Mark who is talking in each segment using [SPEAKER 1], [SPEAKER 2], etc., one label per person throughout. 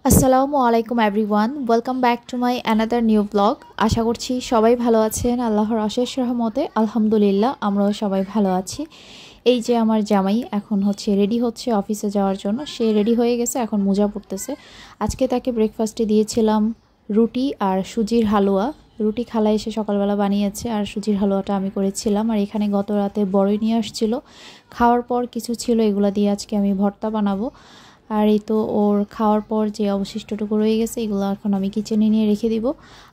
[SPEAKER 1] আসসালামু আলাইকুম everyone, welcome back to my another new blog. আশা করছি সবাই ভালো আছেন। আল্লাহর অশেষ রহমতে আলহামদুলিল্লাহ আমরাও সবাই ভালো আছি। এই যে আমার জামাই এখন রেডি হচ্ছে অফিসে যাওয়ার জন্য। সে রেডি হয়ে গেছে, এখন মোজা পড়তেছে। আজকে তাকে ব্রেকফাস্টে দিয়েছিলাম রুটি আর সুজির হালুয়া। রুটি খালা এসে সকালবেলা বানিয়েছে, আর সুজির হালুয়াটা আমি করেছিলাম। আর এখানে গত রাতে বড়ই নিয়ে আসছিল, খাওয়ার পর কিছু ছিল, এগুলো দিয়ে আজকে আমি ভর্তা বানাবো। আর এই তো ওর খাওয়ার পর যে অবশিষ্টটুকু রয়ে গেছে, এগুলো এখন আমি কিচেনে নিয়ে রেখে দিব।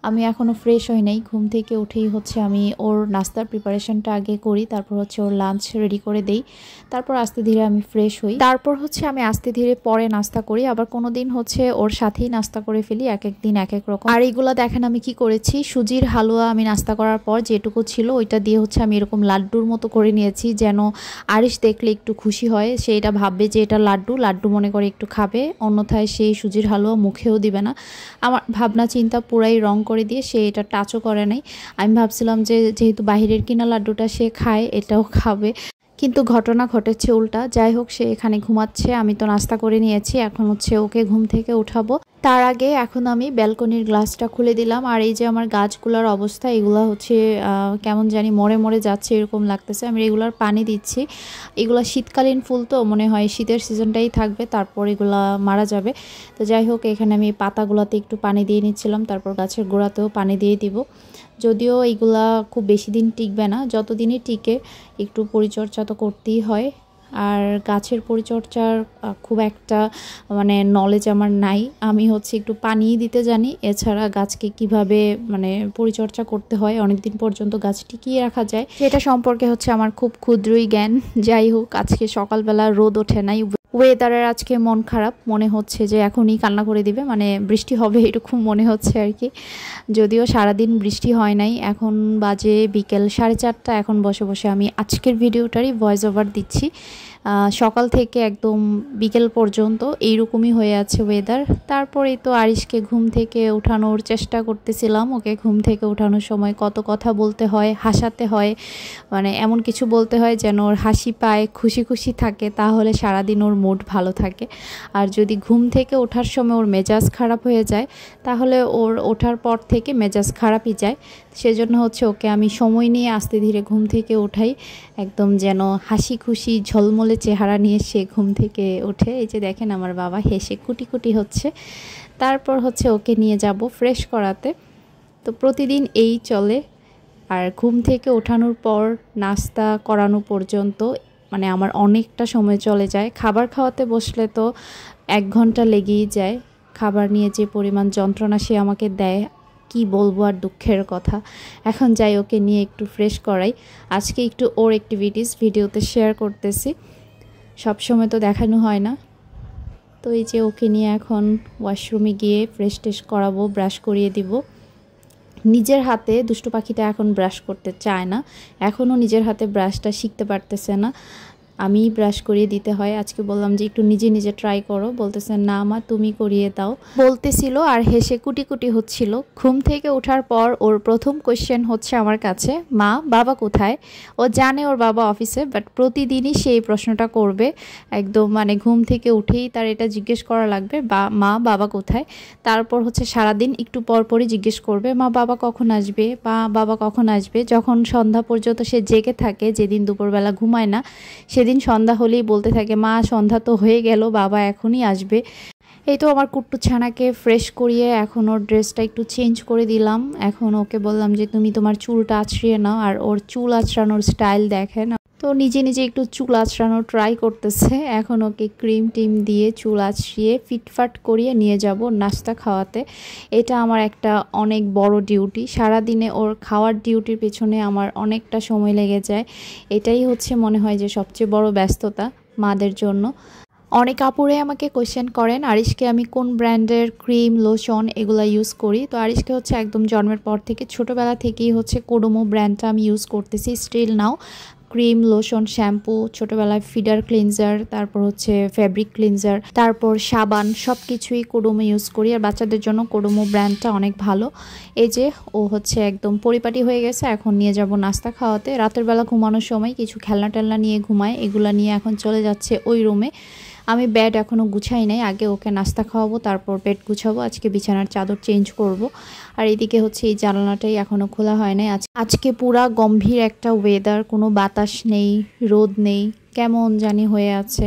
[SPEAKER 1] আমি এখনও ফ্রেশ হই নাই, ঘুম থেকে উঠেই আমি ওর নাস্তার প্রিপারেশনটা আগে করি, তারপর ওর লাঞ্চ রেডি করে দেই। তারপর আস্তে ধীরে আমি ফ্রেশ হই, তারপর আমি আস্তে ধীরে পরে নাস্তা করি। আবার কোনো দিন ওর সাথেই নাস্তা করে ফেলি, এক এক দিন এক এক রকম। আর এইগুলো দেখেন আমি কি করেছি, সুজির হালুয়া আমি নাস্তা করার পর যেটুকু ছিল ওইটা দিয়ে আমি এরকম লাড্ডুর মতো করে নিয়েছি, যেন আরিশ দেখলে একটু খুশি হয়, সে এটা ভাববে যে এটা লাড্ডু লাড্ডু মনে করে একটু খাবে, অন্যথায় সেই সুজির হালুয়া মুখেও দিবে না। আমার ভাবনা চিন্তা পুরাই রং করে দিয়ে সে এটা টাচও করে নাই। আমি ভাবছিলাম যে যেহেতু বাহিরের কিনা লাড্ডুটা সে খায়, এটাও খাবে, কিন্তু ঘটনা ঘটেছে উল্টা। যাই হোক, সে এখানে ঘুমাচ্ছে, আমি তো নাস্তা করে নিয়েছি, এখন ওকে ঘুম থেকে উঠাবো। তার আগে এখন আমি ব্যালকনির গ্লাসটা খুলে দিলাম। আর এই যে আমার গাছগুলোর অবস্থা, এগুলো কেমন জানি মরে মরে যাচ্ছে এরকম লাগতেছে। আমি রেগুলার পানি দিচ্ছি। এগুলো শীতকালীন ফুল, তো মনে হয় শীতের সিজনটাই থাকবে, তারপর এগুলা মারা যাবে। তো যাই হোক, এখানে আমি পাতাগুলোতে একটু পানি দিয়ে নিচ্ছিলাম, তারপর গাছের গোড়াতেও পানি দিয়ে দিব। যদিও এইগুলা খুব বেশি দিন টিকবে না, যতদিনই টিকে একটু পরিচর্যা তো করতেই হয়। আর গাছের পরিচর্যার খুব একটা নলেজ আমার নাই। আমি একটু পানি দিতে জানি, এছাড়া গাছকে কিভাবে পরিচর্যা করতে হয়, অনেক দিন পর্যন্ত গাছ টিকিয়ে রাখা যায়, সেটা সম্পর্কে আমার খুব ক্ষুদ্রই জ্ঞান। যাই হোক, আজকে সকালবেলা রোদ ওঠে নাই, ওয়েদারের আজকে মন খারাপ, মনে হচ্ছে যে এখনই কান্না করে দিবে, বৃষ্টি হবে এরকম মনে হচ্ছে আর কি। যদিও সারাদিন বৃষ্টি হয় নাই। এখন বাজে বিকেল 4:30। এখন বসে বসে আমি আজকের ভিডিওটারই ভয়েস ওভার দিচ্ছি। সকাল থেকে একদম বিকেল পর্যন্ত এইরকমই হয়ে আছে ওয়েদার। তারপরেই তো আরিশকে ঘুম থেকে উঠানোর চেষ্টা করতেছিলাম। ওকে ঘুম থেকে উঠানোর সময় কত কথা বলতে হয়, হাসাতে হয়, এমন কিছু বলতে হয় যেন ওর হাসি পায়, খুশি খুশি থাকে, তাহলে সারাদিন ওর মুড ভালো থাকে। আর যদি ঘুম থেকে ওঠার সময় ওর মেজাজ খারাপ হয়ে যায়, তাহলে ওর ওঠার পর থেকে মেজাজ খারাপই যায়। সেজন্য ওকে আমি সময় নিয়ে আস্তে ধীরে ঘুম থেকে ওঠাই, একদম যেন হাসি খুশি ঝলমলে চেহারা নিয়ে সে ঘুম থেকে ওঠে। এই যে দেখেন আমার বাবা হেসে কুটি কুটি হচ্ছে। তারপর ওকে নিয়ে যাব ফ্রেশ করাতে। তো প্রতিদিন এই চলে। আর ঘুম থেকে ওঠানোর পর নাস্তা করানো পর্যন্ত আমার অনেকটা সময় চলে যায়। খাবার খাওয়াতে বসলে তো 1 ঘন্টা লেগেই যায়। খাবার নিয়ে যে পরিমাণ যন্ত্রণা সে আমাকে দেয়, কি বলবো আর দুঃখের কথা। এখন যাই, ওকে নিয়ে একটু ফ্রেশ করাই। আজকে একটু ওর অ্যাক্টিভিটিস ভিডিওতে শেয়ার করতেছি, সব সময় তো দেখানো হয় না। তো এই যে ওকে নিয়ে এখন ওয়াশরুমে গিয়ে ফ্রেশ টেশ করাবো, ব্রাশ করিয়ে দিব। নিজের হাতে দুষ্টু পাখিটা এখন ব্রাশ করতে চায় না, এখনও নিজের হাতে ব্রাশটা শিখতে পারতেছে না, আমি ব্রাশ করিয়ে দিতে হয়। আজকে বললাম যে একটু নিজে নিজে ট্রাই করো, বলতেছে না মা তুমি করিয়ে দাও বলতেছিল, আর হেসে কুটি কুটি হচ্ছিল। ঘুম থেকে ওঠার পর ওর প্রথম কোয়েশ্চেন আমার কাছে, মা বাবা কোথায়। ও জানে ওর বাবা অফিসে, বাট প্রতিদিনই সেই প্রশ্নটা করবে, একদম ঘুম থেকে উঠেই তার এটা জিজ্ঞেস করা লাগবে, মা বাবা কোথায়। তারপর সারাদিন একটু পরপরই জিজ্ঞেস করবে মা বাবা কখন আসবে, বা বাবা কখন আসবে। যখন সন্ধ্যা পর্যন্ত সে জেগে থাকে, যেদিন দুপুরবেলা ঘুমায় না, সেদিন সন্ধ্যা হলেই বলতে থাকে মা সন্ধ্যা তো হয়ে গেল, বাবা এখনই আসবে। এই তো আমার কুট্টু ছানাকে ফ্রেশ করিয়ে এখন ওর ড্রেসটা একটু চেঞ্জ করে দিলাম। এখন ওকে বললাম যে তুমি তোমার চুলটা আঁচড়িয়ে নাও, আর ওর চুল আঁচড়ানোর স্টাইল দেখেন, তো নিজে নিজে একটু চুল আঁচড়ানোর ট্রাই করতেছে। এখন ওকে ক্রিম টিম দিয়ে চুল আঁচড়িয়ে ফিটফাট করিয়ে নিয়ে যাব নাস্তা খাওয়াতে। এটা আমার একটা অনেক বড় ডিউটি, সারাদিনে ওর খাওয়ার ডিউটির পেছনে আমার অনেকটা সময় লেগে যায়। এটাই মনে হয় যে সবচেয়ে বড় ব্যস্ততা মাদের জন্য। অনেক আপুরে আমাকে কোয়েশ্চেন করেন আরিশকে আমি কোন ব্র্যান্ডের ক্রিম লোশন এগুলো ইউজ করি। তো আরিশকে একদম জন্মের পর থেকে ছোটোবেলা থেকেই কোডোমো ব্র্যান্ডটা আমি ইউজ করতেছি still now. Cream lotion shampoo, ছোটোবেলায় ফিডার ক্লিনজার, তারপর ফ্যাব্রিক ক্লিনজার, তারপর সাবান, সব কিছুই কোডোমো ইউজ করি। আর বাচ্চাদের জন্য কোডোমো ব্র্যান্ডটা অনেক ভালো। এই যে ও একদম পরিপাটি হয়ে গেছে, এখন নিয়ে যাব নাস্তা খাওয়াতে। রাতের বেলা ঘুমানোর সময় কিছু খেলনা টেলনা নিয়ে ঘুমায়, এগুলা নিয়ে এখন চলে যাচ্ছে ওই রুমে। আমি বেড এখনও গুছাই নাই, আগে ওকে নাস্তা খাওয়াবো তারপর বেড গুছাবো। আজকে বিছানার চাদর চেঞ্জ করব। আর এদিকে হচ্ছে এই জানালাটাই এখনও খোলা হয় নাই। আজকে পুরা গম্ভীর একটা ওয়েদার, কোনো বাতাস নেই, রোদ নেই, কেমন জানি হয়ে আছে,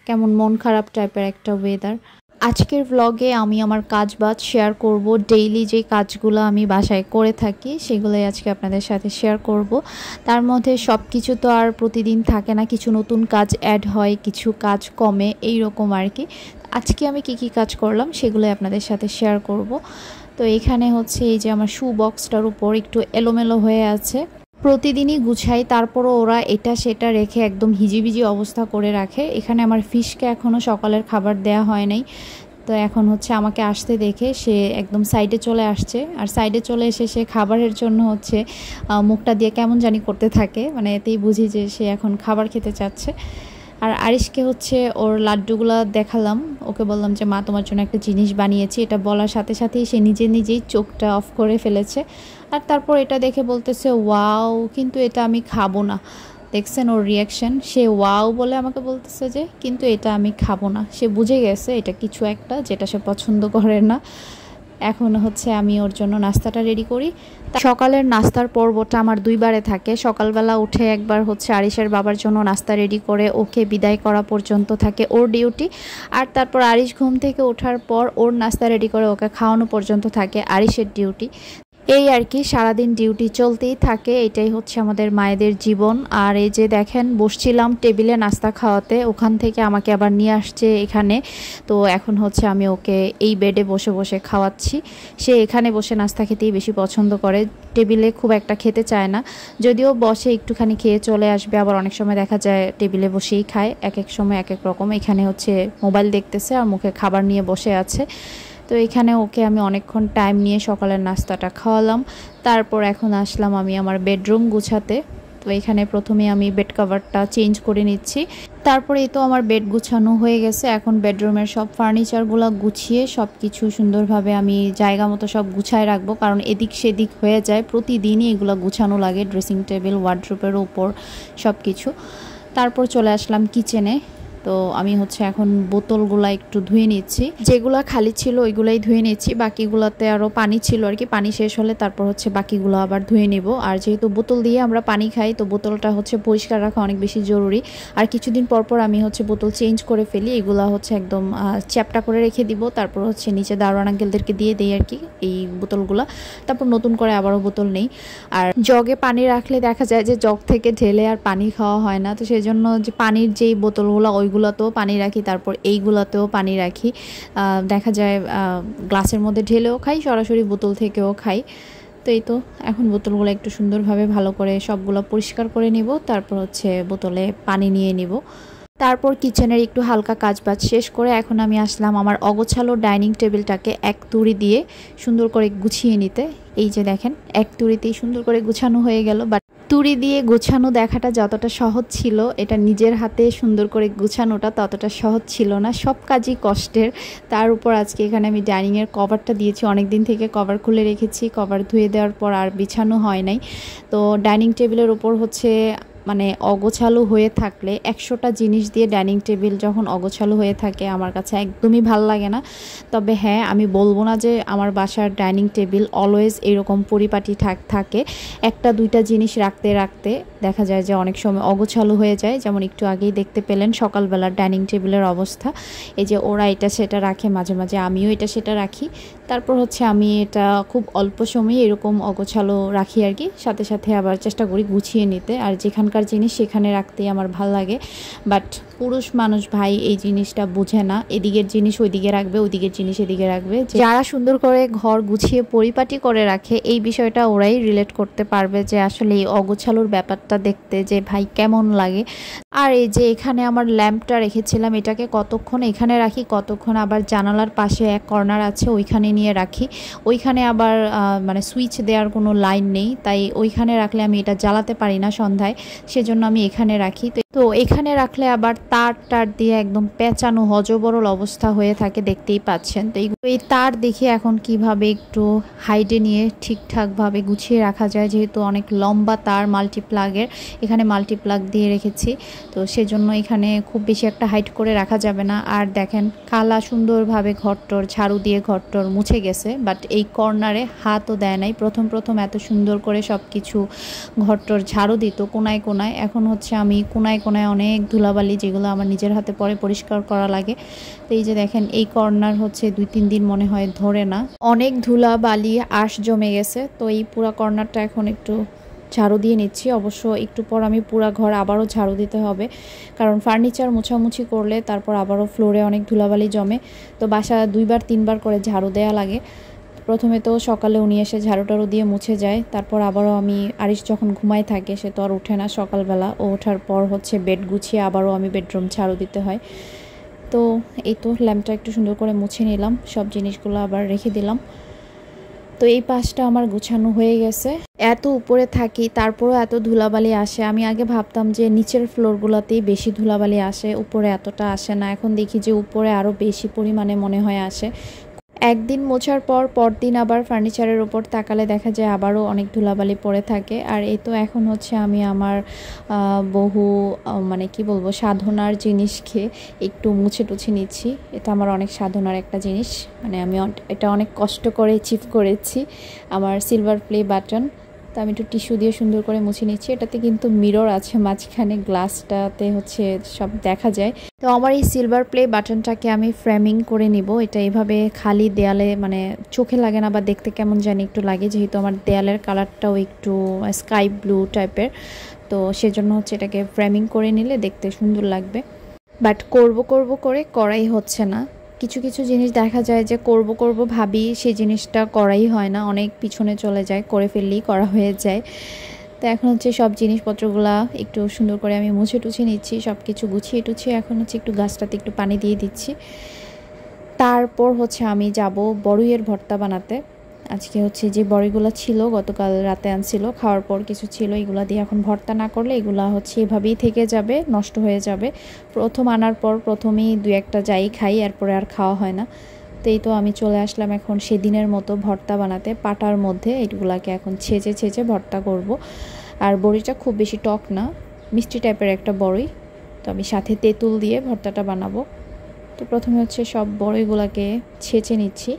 [SPEAKER 1] কেমন মন খারাপ টাইপের একটা ওয়েদার। আজকের ব্লগে আমি আমার কাজবাজ শেয়ার করব, ডেইলি যে কাজগুলো আমি বাসায় করে থাকি সেগুলোই আজকে আপনাদের সাথে শেয়ার করব। তার মধ্যে সব কিছু তো আর প্রতিদিন থাকে না, কিছু নতুন কাজ অ্যাড হয়, কিছু কাজ কমে, এই রকম আর কি। আজকে আমি কি কাজ করলাম সেগুলোই আপনাদের সাথে শেয়ার করব। তো এখানে হচ্ছে এই যে আমার শু বক্সটার উপর একটু এলোমেলো হয়ে আছে, প্রতিদিনই গুছাই, তারপরও ওরা এটা সেটা রেখে একদম হিজিবিজি অবস্থা করে রাখে। এখানে আমার ফিশকে এখনও সকালের খাবার দেয়া হয় নাই, তো এখন হচ্ছে আমাকে আসতে দেখে সে একদম সাইডে চলে আসছে। আর সাইডে চলে এসে সে খাবারের জন্য হচ্ছে মুখটা দিয়ে কেমন জানি করতে থাকে, মানে এতেই বুঝি যে সে এখন খাবার খেতে চাচ্ছে। আর আরিশকে হচ্ছে ওর লাড্ডুগুলো দেখালাম, ওকে বললাম যে মা তোমার জন্য একটা জিনিস বানিয়েছি। এটা বলার সাথে সাথেই সে নিজেই চোখটা অফ করে ফেলেছে। আর তারপর এটা দেখে বলতেছে ওয়াও, কিন্তু এটা আমি খাবো না। দেখছেন ওর রিয়াকশন, সে ওয়াও বলে আমাকে বলতেছে যে কিন্তু এটা আমি খাবো না। সে বুঝে গেছে এটা কিছু একটা যেটা সে পছন্দ করে না। এখন হচ্ছে আমি ওর জন্য নাস্তাটা রেডি করি। সকালের নাস্তার পর্বটা আমার দুইবারে থাকে। সকালবেলা উঠে একবার হচ্ছে আরিশের বাবার জন্য নাস্তা রেডি করে ওকে বিদায় করা পর্যন্ত থাকে ওর ডিউটি। আর তারপর আরিশ ঘুম থেকে ওঠার পর ওর নাস্তা রেডি করে ওকে খাওয়ানো পর্যন্ত থাকে আরিশের ডিউটি। এই আর কি, সারাদিন ডিউটি চলতেই থাকে, এটাই হচ্ছে আমাদের মায়েদের জীবন। আর এই যে দেখেন বসছিলাম টেবিলে নাস্তা খাওয়াতে, ওখান থেকে আমাকে আবার নিয়ে আসছে এখানে। তো এখন হচ্ছে আমি ওকে এই বেডে বসে বসে খাওয়াচ্ছি। সে এখানে বসে নাস্তা খেতেই বেশি পছন্দ করে, টেবিলে খুব একটা খেতে চায় না। যদিও বসে একটুখানি খেয়ে চলে আসবে, আবার অনেক সময় দেখা যায় টেবিলে বসেই খায়, এক এক সময় এক এক রকম। এখানে হচ্ছে মোবাইল দেখতেছে আর মুখে খাবার নিয়ে বসে আছে। তো এখানে ওকে আমি অনেকক্ষণ টাইম নিয়ে সকালের নাস্তাটা খাওয়ালাম। তারপর এখন আসলাম আমি আমার বেডরুম গুছাতে। তো এখানে প্রথমে আমি বেড কভারটা চেঞ্জ করে নিচ্ছি। তারপরে এই তো আমার বেড গুছানো হয়ে গেছে। এখন বেডরুমের সব ফার্নিচারগুলো গুছিয়ে সব কিছু সুন্দরভাবে আমি জায়গা মতো সব গুছায় রাখবো, কারণ এদিক সেদিক হয়ে যায়, প্রতিদিনই এগুলো গুছানো লাগে, ড্রেসিং টেবিল, ওয়ার্ড্রোবের ওপর সব কিছু। তারপর চলে আসলাম কিচেনে। তো আমি হচ্ছে এখন বোতলগুলো একটু ধুয়ে নিচ্ছি, যেগুলা খালি ছিল ওইগুলাই ধুয়ে নিচ্ছি, বাকিগুলোতে আরও পানি ছিল আর কি, পানি শেষ হলে তারপর হচ্ছে বাকিগুলো আবার ধুয়ে নিব। আর যেহেতু বোতল দিয়ে আমরা পানি খাই, তো বোতলটা হচ্ছে পরিষ্কার রাখা অনেক বেশি জরুরি। আর কিছুদিন পর পর আমি হচ্ছে বোতল চেঞ্জ করে ফেলি, এগুলা হচ্ছে একদম চ্যাপটা করে রেখে দিব। তারপর হচ্ছে নিচে দারোয়ান আঙ্কেলদেরকে দিয়ে দিই আর কি এই বোতলগুলো, তারপর নতুন করে আবারও বোতল নেই। আর জগে পানি রাখলে দেখা যায় যে জগ থেকে ঢেলে আর পানি খাওয়া হয় না, তো সেই জন্য যে পানির যেই বোতলগুলো ওইগুলোতেও পানি রাখি, তারপর এইগুলোতেও পানি রাখি। দেখা যায় গ্লাসের মধ্যে ঢেলেও খাই, সরাসরি বোতল থেকেও খাই। তো এই তো এখন বোতলগুলো একটু সুন্দরভাবে ভালো করে সবগুলো পরিষ্কার করে নিব, তারপর হচ্ছে বোতলে পানি নিয়ে নিব। তারপর কিচেনের একটু হালকা কাজবাজ শেষ করে এখন আমি আসলাম আমার অগোছালো ডাইনিং টেবিলটাকে এক তুড়ি দিয়ে সুন্দর করে গুছিয়ে নিতে। এই যে দেখেন এক তুড়িতেই সুন্দর করে গুছানো হয়ে গেল। বাট তুড়ি দিয়ে গোছানো দেখাটা যতটা সহজ ছিল, এটা নিজের হাতে সুন্দর করে গুছানোটা ততটা সহজ ছিল না, সব কাজই কষ্টের। তার উপর আজকে এখানে আমি ডাইনিংয়ের কভারটা দিয়েছি, অনেক দিন থেকে কভার খুলে রেখেছি, কভার ধুয়ে দেওয়ার পর আর বিছানো হয় নাই। তো ডাইনিং টেবিলের উপর হচ্ছে মানে অগোছালো হয়ে থাকলে, 100টা জিনিস দিয়ে ডাইনিং টেবিল যখন অগোছালো হয়ে থাকে আমার কাছে একদমই ভাল লাগে না। তবে হ্যাঁ, আমি বলবো না যে আমার বাসার ডাইনিং টেবিল অলওয়েজ এরকম পরিপাটি থাকে, একটা দুইটা জিনিস রাখতে রাখতে দেখা যায় যে অনেক সময় অগোছালো হয়ে যায়। যেমন একটু আগেই দেখতে পেলেন সকালবেলার ডাইনিং টেবিলের অবস্থা, এই যে ওরা এটা সেটা রাখে, মাঝে মাঝে আমিও এটা সেটা রাখি। তারপর হচ্ছে আমি এটা খুব অল্প সময়ে এরকম অগোছালো রাখি আর কি, সাথে সাথে আবার চেষ্টা করি গুছিয়ে নিতে। আর যেখানকার জিনিস সেখানে রাখতেই আমার ভাল লাগে। বাট পুরুষ মানুষ ভাই এই জিনিসটা বোঝে না, এদিকের জিনিস ওইদিকে রাখবে, ওইদিকের জিনিস এদিকে রাখবে। যারা সুন্দর করে ঘর গুছিয়ে পরিপাটি করে রাখে এই বিষয়টা ওরাই রিলেট করতে পারবে যে আসলে এই অগোছালোর ব্যাপারটা দেখতে যে ভাই কেমন লাগে। আর এই যে এখানে আমার ল্যাম্পটা রেখেছিলাম, এটাকে কতক্ষণ এখানে রাখি, কতক্ষণ আবার জানালার পাশে এক কর্নার আছে ওইখানে নিয়ে রাখি। ওইখানে আবার মানে সুইচ দেওয়ার কোনো লাইন নেই, তাই ওইখানে রাখলে আমি এটা জ্বালাতে পারি না সন্ধ্যায়, সেজন্য আমি এখানে রাখি। তো তো এখানে রাখলে আবার তার দিয়ে একদম পেঁচানো হজবরল অবস্থা হয়ে থাকে, দেখতেই পাচ্ছেন। তো এই তার দেখে এখন কিভাবে একটু হাইডে নিয়ে ঠিকঠাকভাবে গুছিয়ে রাখা যায়, যেহেতু অনেক লম্বা তার মাল্টিপ্লাগের, এখানে মাল্টিপ্লাগ দিয়ে রেখেছি, তো সেজন্য এখানে খুব বেশি একটা হাইট করে রাখা যাবে না। আর দেখেন খালা সুন্দরভাবে ঘরটর ঝাড়ু দিয়ে ঘরটর মুছে গেছে, বাট এই কর্নারে হাতও দেয় নাই। প্রথম এত সুন্দর করে সব কিছু ঘরটর ঝাড়ু দিত কোনায় কোনায়, এখন হচ্ছে আমি কোনায় অনেক ধুলাবালি, যেগুলো আমার নিজের হাতে পরে পরিষ্কার করা লাগে। তো এই যে দেখেন এই কর্নার হচ্ছে 2-3 দিন মনে হয় ধরে না, অনেক ধুলাবালি আঁশ জমে গেছে। তো এই পুরা কর্নারটা এখন একটু ঝাড়ু দিয়ে নিচ্ছি। অবশ্য একটু পর আমি পুরা ঘর আবারও ঝাড়ু দিতে হবে, কারণ ফার্নিচার মোছামুছি করলে তারপর আবারও ফ্লোরে অনেক ধুলাবালি জমে। তো বাসা 2-3 বার করে ঝাড়ু দেওয়া লাগে। প্রথমে তো সকালে উনি এসে ঝাড়ু টাড়ু দিয়ে মুছে যায়, তারপর আবারও আমি আরিশ যখন ঘুমায় থাকে, সে তো আর ওঠে না সকালবেলা, ও ওঠার পর হচ্ছে বেড গুছিয়ে আবারও আমি বেডরুম ঝাড়ু দিতে হয়। তো এই তো ল্যাম্পটা একটু সুন্দর করে মুছে নিলাম, সব জিনিসগুলো আবার রেখে দিলাম। তো এই পাশটা আমার গুছানো হয়ে গেছে। এত উপরে থাকি তারপরও এত ধুলাবালি আসে। আমি আগে ভাবতাম যে নিচের ফ্লোরগুলোতেই বেশি ধুলাবালি আসে, উপরে এতটা আসে না। এখন দেখি যে উপরে আরও বেশি পরিমাণে মনে হয় আসে। একদিন মোছার পর পরদিন আবার ফার্নিচারের উপর তাকালে দেখা যায় আবারও অনেক ধুলাবালি পড়ে থাকে। আর এই তো এখন হচ্ছে আমি আমার বহু মানে কি বলবো সাধনার জিনিসকে একটু মুছে টুছে নিচ্ছি। এটা আমার অনেক সাধনার একটা জিনিস, মানে আমি এটা অনেক কষ্ট করে অ্যাচিভ করেছি, আমার সিলভার প্লে বাটন। তো আমি একটু টিস্যু দিয়ে সুন্দর করে মুছে নিচ্ছি। এটাতে কিন্তু মিরর আছে মাঝখানে, গ্লাসটাতে হচ্ছে সব দেখা যায়। তো আমার এই সিলভার প্লে বাটনটাকে আমি ফ্রেমিং করে নিব। এটা এভাবে খালি দেয়ালে মানে চোখে লাগে না, বা দেখতে কেমন জানি একটু লাগে, যেহেতু আমার দেয়ালের কালারটাও একটু স্কাই ব্লু টাইপের, তো সেজন্য হচ্ছে এটাকে ফ্রেমিং করে নিলে দেখতে সুন্দর লাগবে। বাট করব করে করাই হচ্ছে না। কিছু জিনিস দেখা যায় যে করব ভাবি, সেই জিনিসটা করাই হয় না, অনেক পিছনে চলে যায়, করে ফেললেই করা হয়ে যায়। তো এখন হচ্ছে সব জিনিসপত্রগুলা একটু সুন্দর করে আমি মুছে টুছে নিচ্ছি, সব কিছু গুছিয়ে টুছিয়ে এখন হচ্ছে একটু গাছটাতে একটু পানি দিয়ে দিচ্ছি। তারপর হচ্ছে আমি যাব বড়ইয়ের ভর্তা বানাতে। আজকে হচ্ছে যে বড়িগুলো ছিল গতকাল রাতে আনছিল, খাওয়ার পর কিছু ছিল, এগুলা দিয়ে এখন ভর্তা না করলে এগুলা হচ্ছে এভাবেই থেকে যাবে, নষ্ট হয়ে যাবে। প্রথম আনার পর প্রথমেই 2-1টা যাই খাই, এরপরে আর খাওয়া হয় না। তো এই তো আমি চলে আসলাম এখন সেদিনের মতো ভর্তা বানাতে। পাটার মধ্যে এইগুলাকে এখন ছেঁচে ভর্তা করব। আর বড়িটা খুব বেশি টক না, মিষ্টি টাইপের একটা বড়ি, তো আমি সাথে তেঁতুল দিয়ে ভর্তাটা বানাবো। তো প্রথমে হচ্ছে সব বড়িগুলাকে ছেঁচে নিচ্ছি,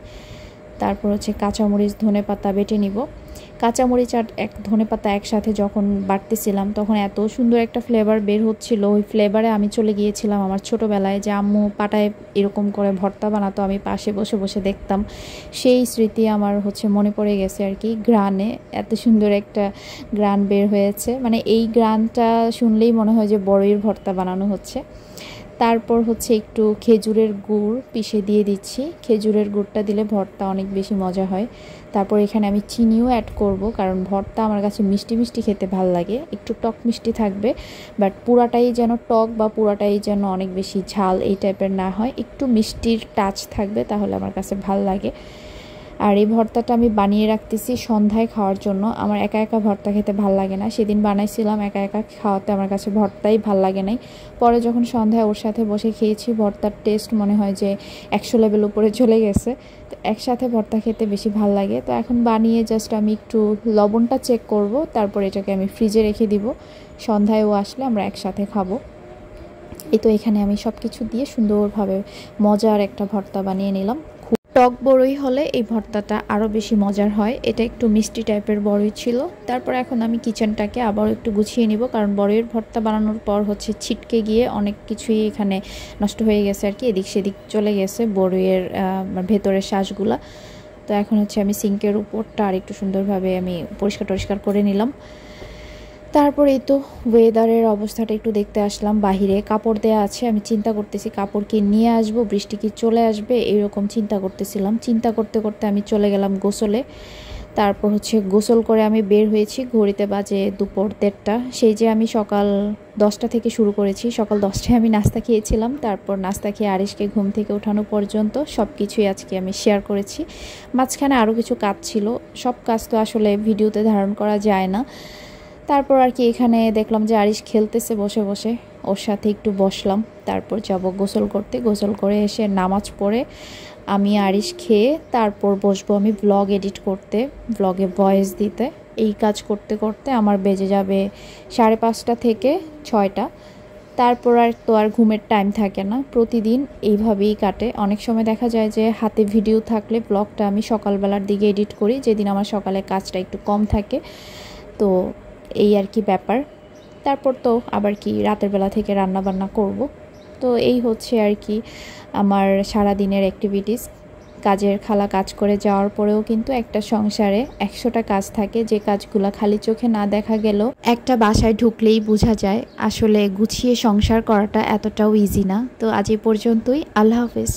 [SPEAKER 1] তারপর হচ্ছে কাঁচামরিচ ধনেপাতা বেটে নিব। কাঁচামরিচ আর ধনেপাতা একসাথে যখন বাটতেছিলাম তখন এত সুন্দর একটা ফ্লেভার বের হচ্ছিল, ওই ফ্লেভারে আমি চলে গিয়েছিলাম আমার ছোটোবেলায়, যে আম্মু পাটায় এরকম করে ভর্তা বানাতো, আমি পাশে বসে বসে দেখতাম। সেই স্মৃতি আমার হচ্ছে মনে পড়ে গেছে আর কি। গ্রানে এত সুন্দর একটা গ্রান বের হয়েছে, মানে এই গ্রানটা শুনলেই মনে হয় যে বড়ইয়ের ভর্তা বানানো হচ্ছে। তারপর হচ্ছে একটু খেজুরের গুড় পিষে দিয়ে দিচ্ছি, খেজুরের গুড়টা দিলে ভর্তা অনেক বেশি মজা হয়। তারপর এখানে আমি চিনিও অ্যাড করব, কারণ ভর্তা আমার কাছে মিষ্টি মিষ্টি খেতে ভাল লাগে, একটু টক মিষ্টি থাকবে, বাট পুরাটাই যেন টক বা পুরাটাই যেন অনেক বেশি ঝাল এই টাইপের না হয়, একটু মিষ্টির টাচ থাকবে, তাহলে আমার কাছে ভাল লাগে। আর এই ভর্তাটা আমি বানিয়ে রাখতেছি সন্ধ্যায় খাওয়ার জন্য। আমার একা ভর্তা খেতে ভাল লাগে না, সেদিন বানাইছিলাম একা খাওয়াতে আমার কাছে ভর্তাই ভাল লাগে নাই। পরে যখন সন্ধ্যায় ওর সাথে বসে খেয়েছি, ভর্তার টেস্ট মনে হয় যে 100 লেভেল উপরে চলে গেছে। তো একসাথে ভর্তা খেতে বেশি ভাল লাগে। তো এখন বানিয়ে জাস্ট আমি একটু লবণটা চেক করব, তারপর এটাকে আমি ফ্রিজে রেখে দিব, সন্ধ্যায় ও আসলে আমরা একসাথে খাবো। এই তো এখানে আমি সব কিছু দিয়ে সুন্দরভাবে মজার একটা ভর্তা বানিয়ে নিলাম। টক বড়ই হলে এই ভর্তাটা আরও বেশি মজার হয়, এটা একটু মিষ্টি টাইপের বড়ই ছিল। তারপর এখন আমি কিচেনটাকে আবারও একটু গুছিয়ে নিব, কারণ বড়ইয়ের ভর্তা বানানোর পর হচ্ছে ছিটকে গিয়ে অনেক কিছুই এখানে নষ্ট হয়ে গেছে আর কি, এদিক সেদিক চলে গেছে বড়ইয়ের ভেতরের শ্বাসগুলা। তো এখন হচ্ছে আমি সিঙ্কের উপরটা আর একটু সুন্দরভাবে আমি পরিষ্কার করে নিলাম। তারপর এই তো ওয়েদারের অবস্থাটা একটু দেখতে আসলাম, বাহিরে কাপড় দেয়া আছে, আমি চিন্তা করতেছি কাপড় কি নিয়ে আসবো, বৃষ্টি কি চলে আসবে, এইরকম চিন্তা করতেছিলাম। চিন্তা করতে করতে আমি চলে গেলাম গোসলে। তারপর হচ্ছে গোসল করে আমি বের হয়েছি, ঘড়িতে বাজে দুপুর 1:30। সেই যে আমি সকাল 10টা থেকে শুরু করেছি, সকাল 10টায় আমি নাস্তা খেয়েছিলাম, তারপর নাস্তা খেয়ে আরিশকে ঘুম থেকে ওঠানো পর্যন্ত সব কিছুই আজকে আমি শেয়ার করেছি। মাঝখানে আরও কিছু কাজ ছিল, সব কাজ তো আসলে ভিডিওতে ধারণ করা যায় না। তারপর আর কি এখানে দেখলাম যে আরিশ খেলতেছে বসে বসে, ওর সাথে একটু বসলাম, তারপর যাব গোসল করতে। গোসল করে এসে নামাজ পড়ে আমি আরিশ খেয়ে তারপর বসবো আমি ব্লগ এডিট করতে, ব্লগে ভয়েস দিতে। এই কাজ করতে করতে আমার বেজে যাবে 5:30 থেকে 6টা। তারপর আর ঘুমের টাইম থাকে না, প্রতিদিন এইভাবেই কাটে। অনেক সময় দেখা যায় যে হাতে ভিডিও থাকলে ব্লগটা আমি সকালবেলার দিকে এডিট করি, যেদিন আমার সকালে কাজটা একটু কম থাকে। তো এই আর কি ব্যাপার। তারপর তো আবার কি রাতের বেলা থেকে রান্না বান্না করব। তো এই হচ্ছে আর কি আমার সারা দিনের অ্যাক্টিভিটিস। কাজের খালা কাজ করে যাওয়ার পরেও কিন্তু একটা সংসারে 100টা কাজ থাকে, যে কাজগুলো খালি চোখে না দেখা গেলেও একটা বাসায় ঢুকলেই বোঝা যায় আসলে গুছিয়ে সংসার করাটা এতটাও ইজি না। তো আজ এই পর্যন্তই, আল্লাহ হাফেজ।